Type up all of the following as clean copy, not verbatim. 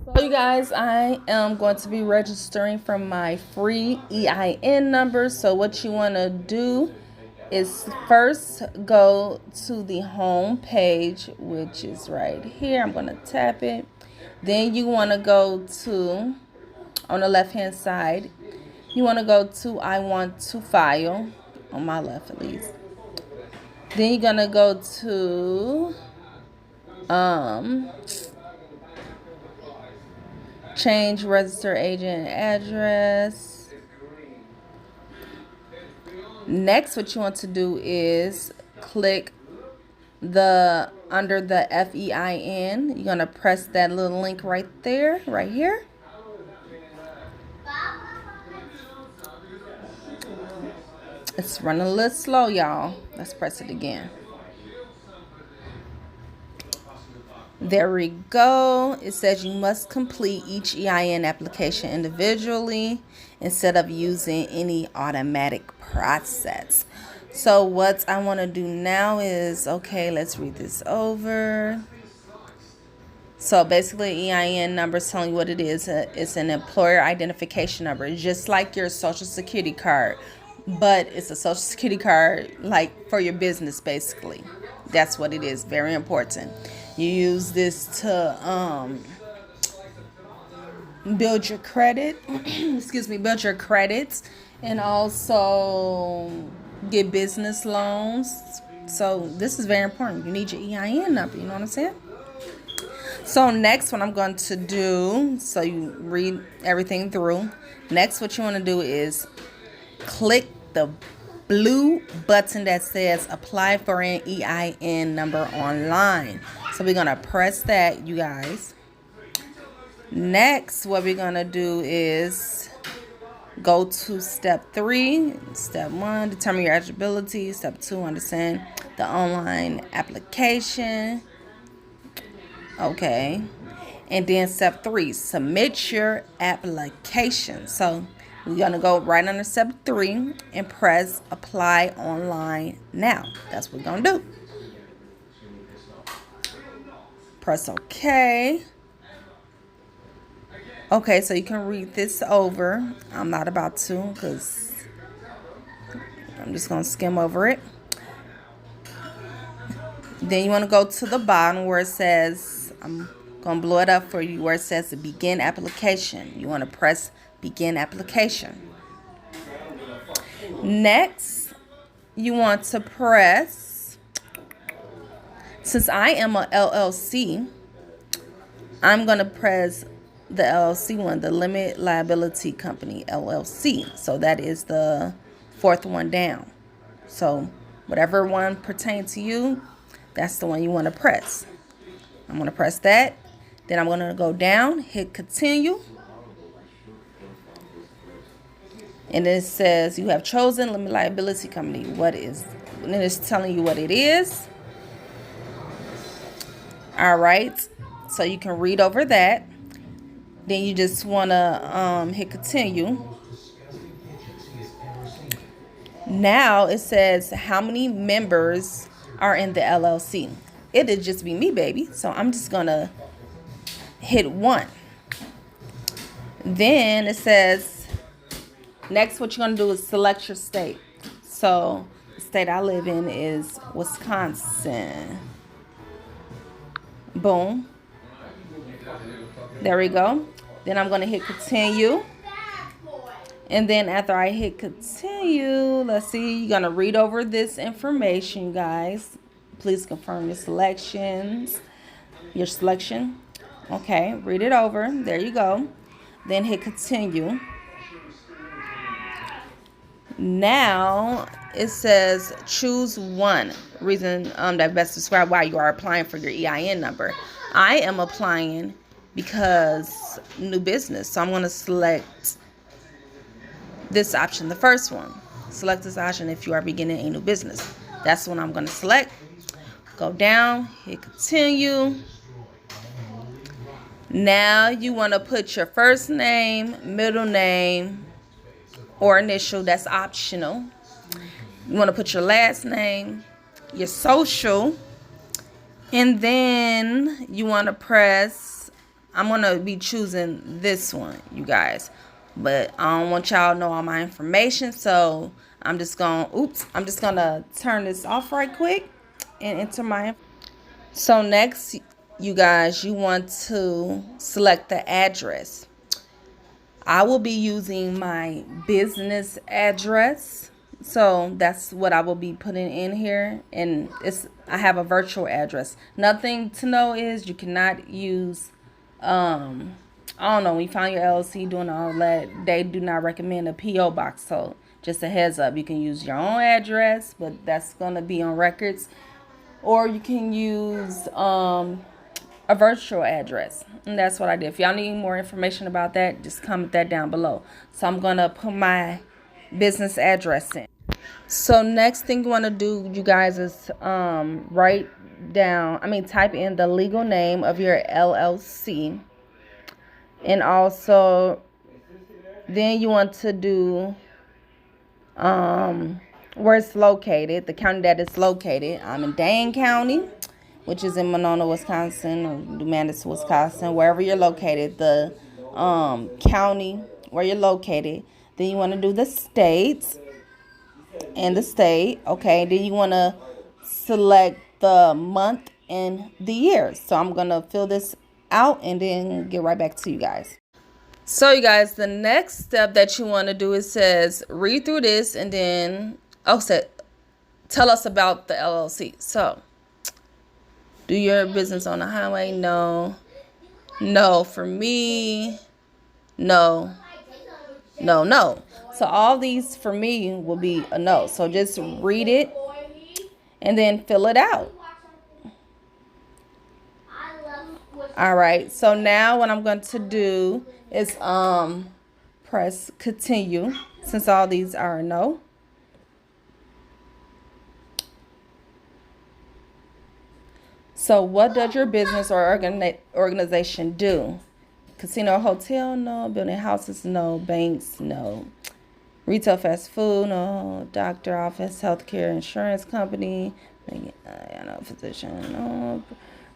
So you guys, I am going to be registering for my free EIN number. So what you want to do is first go to the home page, which is right here. I'm going to tap it. Then you want to go to, on the left hand side, you want to go to I want to file, on my left at least. Then you're going to go to change register agent address. Next, what you want to do is click the under the FEIN. You're gonna press that little link right there, right here. It's running a little slow, y'all. Let's press it again. There we go. It says you must complete each EIN application individually instead of using any automatic process. So what I want to do now is, okay, let's read this over. So basically, EIN number is telling you what it is. It's an employer identification number, just like your social security card, but it's a social security card like for your business, basically. That's what it is. Very important. You use this to build your credit. Build your credits, and also get business loans. So this is very important. You need your EIN number. You know what I'm saying? So next, what I'm going to do, so you read everything through. Next, what you want to do is click the blue button that says apply for an EIN number online. So we're going to press that, you guys. Next, what we're going to do is go to step 3. Step 1, determine your eligibility. Step 2, understand the online application. Okay. And then step 3, submit your application. So we're going to go right under step 3 and press apply online now. That's what we're going to do. Press OK. Okay, so you can read this over. I'm not about to because I'm just going to skim over it. Then you want to go to the bottom where it says, I'm going to blow it up for you, where it says begin application. You want to press begin application. Next, you want to press, since I am a LLC, I'm going to press the LLC one, the Limited Liability Company, LLC. So that is the 4th one down. So whatever one pertains to you, that's the one you want to press. I'm going to press that. Then I'm going to go down, hit continue. And it says you have chosen Limited Liability Company. What is? And it's telling you what it is. All right. So you can read over that. Then you just want to hit continue. Now it says how many members are in the LLC. It'll just be me, baby. So I'm just going to hit 1. Then it says, next what you're going to do is select your state. So the state I live in is Wisconsin. Boom. There we go. Then I'm going to hit continue. And then after I hit continue, let's see, you're going to read over this information, guys. Please confirm your selection. Okay, read it over. There you go. Then hit continue. Now it says choose one reason that best describe why you are applying for your EIN number. I am applying because new business. So I'm going to select this option, the first one. Select this option if you are beginning a new business. That's what I'm going to select. Go down, hit continue. Now you want to put your first name, middle name, or initial. That's optional. You want to put your last name, your social, and then you want to press I'm going to be choosing this one, you guys. But I don't want y'all to know all my information, so I'm just going to turn this off right quick and enter my. So next, you guys, you want to select the address. I will be using my business address. So that's what I will be putting in here. And I have a virtual address. Nothing to know is you cannot use, I don't know, when you find your LLC doing all that, they do not recommend a P.O. box. So just a heads up, you can use your own address, but that's going to be on records. Or you can use a virtual address. And that's what I did. If y'all need more information about that, just comment that down below. So I'm going to put my business address in. So next thing you want to do, you guys, is type in the legal name of your LLC. And also, then you want to do where it's located, the county that it's located. I'm in Dane County, which is in Monona, Wisconsin, or Dumanis, Wisconsin, wherever you're located, the county where you're located. Then you want to do the states and the state. Okay, then you want to select the month and the year. So I'm going to fill this out and then get right back to you guys. So you guys, the next step that you want to do, it says read through this and then tell us about the LLC. So, do your business on the highway? No. No for me. No. No, no. So all these for me will be a no. So just read it and then fill it out. All right, so now what I'm going to do is press continue, since all these are a no. So what does your business or organization do? Casino, hotel, no. Building houses, no. Banks, no. Retail, fast food, no. Doctor office, healthcare, insurance company, physician, no.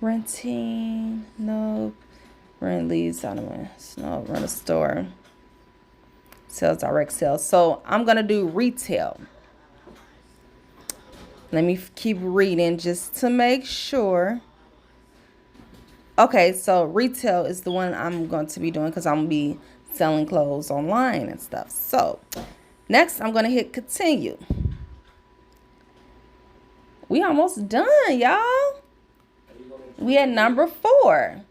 Renting, nope. Rent lease, automobile, no. Rent a store. Sales, direct sales. So I'm going to do retail. Let me keep reading just to make sure. Okay, so retail is the one I'm going to be doing because I'm going to be selling clothes online and stuff. So next, I'm going to hit continue. We almost done, y'all. We at number 4.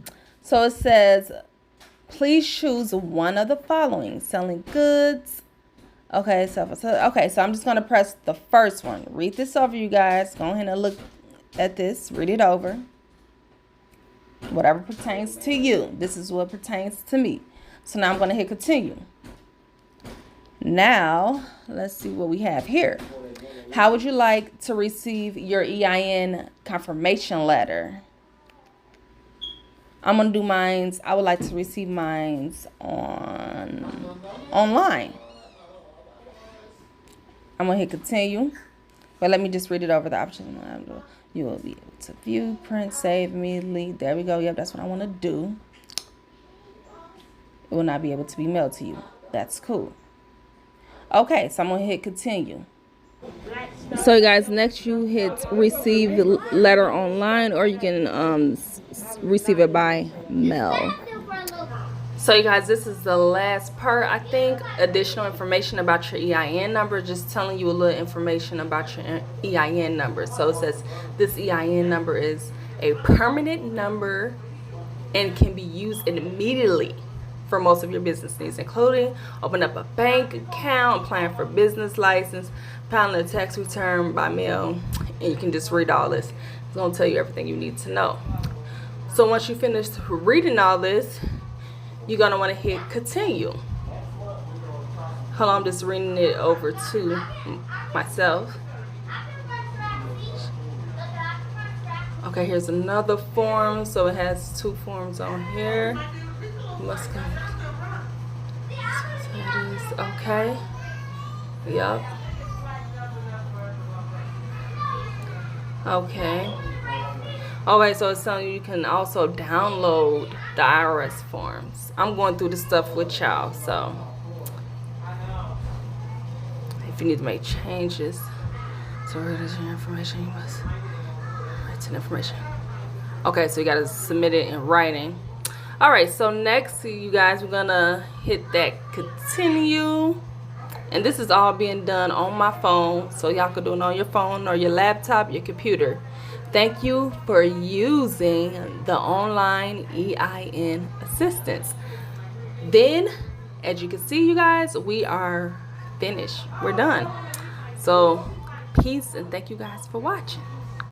So it says, please choose one of the following. Selling goods. Okay, so I'm just going to press the first one. Read this over, you guys. Go ahead and look at this. Read it over. Whatever pertains to you. This is what pertains to me. So now I'm going to hit continue. Now, let's see what we have here. How would you like to receive your EIN confirmation letter? I'm going to do mines. I would like to receive mines online. I'm going to hit continue. But let me just read it over the option. You will be able to view, print, save immediately. There we go. Yep, that's what I want to do. It will not be able to be mailed to you. That's cool. Okay, so I'm going to hit continue. So, guys, next you hit receive letter online, or you can receive it by mail. So, you guys, this is the last part, I think. Additional information about your EIN number. Just telling you a little information about your EIN number. So, it says this EIN number is a permanent number and can be used immediately for most of your business needs, including open up a bank account, applying for business license, filing a tax return by mail, and you can just read all this. It's going to tell you everything you need to know. So once you finish reading all this, you're going to want to hit continue. Hold on, I'm just reading it over to myself. Okay, here's another form. So it has 2 forms on here. Must come. So it is okay. Yep. Okay. Alright, so it's telling you can also download the IRS forms. I'm going through the stuff with y'all, so if you need to make changes to your information, you must write in information. Okay, so you gotta submit it in writing. All right, so next, you guys, we're gonna hit that continue. And this is all being done on my phone, so y'all can do it on your phone or your laptop, your computer. Thank you for using the online EIN assistance. Then, as you can see, you guys, we are finished. We're done. So, peace, and thank you guys for watching.